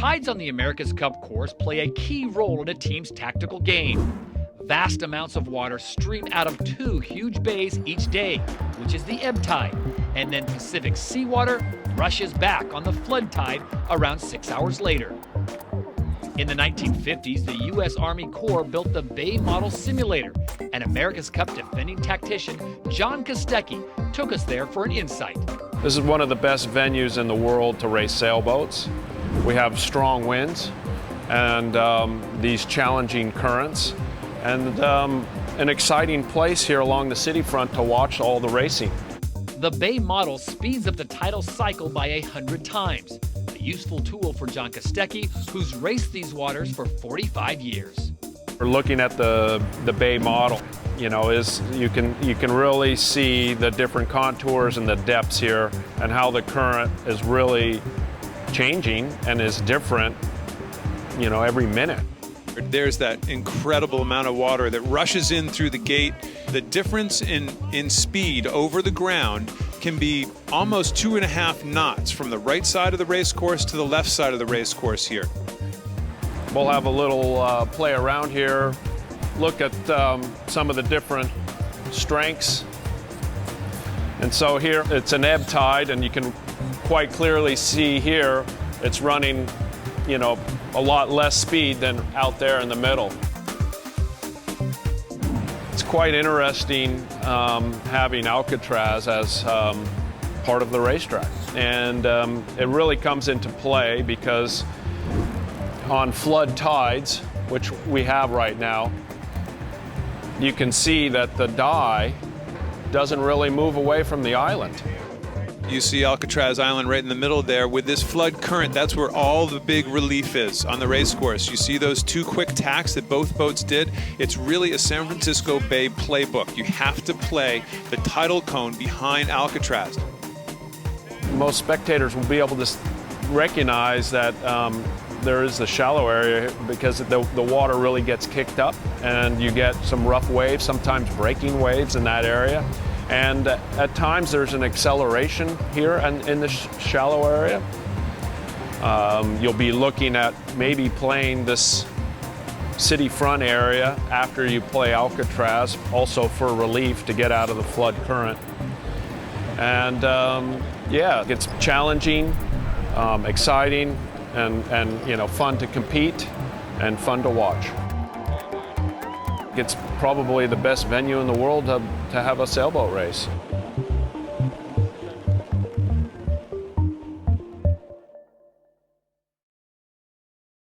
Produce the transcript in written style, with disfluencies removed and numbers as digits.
Tides on the America's Cup course play a key role in a team's tactical game. Vast amounts of water stream out of two huge bays each day, which is the ebb tide, and then Pacific seawater rushes back on the flood tide around 6 hours later. In the 1950s, the U.S. Army Corps built the Bay Model Simulator, and America's Cup defending tactician John Kostecki took us there for an insight. This is one of the best venues in the world to race sailboats. We have strong winds and these challenging currents, and an exciting place here along the city front to watch all the racing. The Bay Model speeds up the tidal cycle by 100 times. A useful tool for John Kostecki, who's raced these waters for 45 years. We're looking at the Bay Model. You know, you can really see the different contours and the depths here, and how the current is really changing and is different, you know, every minute. There's that incredible amount of water that rushes in through the gate. The difference in speed over the ground can be almost 2.5 knots from the right side of the race course to the left side of the race course here. We'll have a little play around here, look at some of the different strengths. And so here it's an ebb tide, and you can quite clearly see here it's running, you know, a lot less speed than out there in the middle. It's quite interesting having Alcatraz as part of the racetrack. And it really comes into play because on flood tides, which we have right now, you can see that the die doesn't really move away from the island. You see Alcatraz Island right in the middle there with this flood current. That's where all the big relief is on the race course. You see those two quick tacks that both boats did? It's really a San Francisco Bay playbook. You have to play the tidal cone behind Alcatraz. Most spectators will be able to recognize that there is the shallow area because the water really gets kicked up, and you get some rough waves, sometimes breaking waves in that area. And at times there's an acceleration here in the shallow area. You'll be looking at maybe playing this city front area after you play Alcatraz, also for relief to get out of the flood current. And yeah, it's challenging, exciting, and you know, fun to compete and fun to watch. It's probably the best venue in the world to have a sailboat race.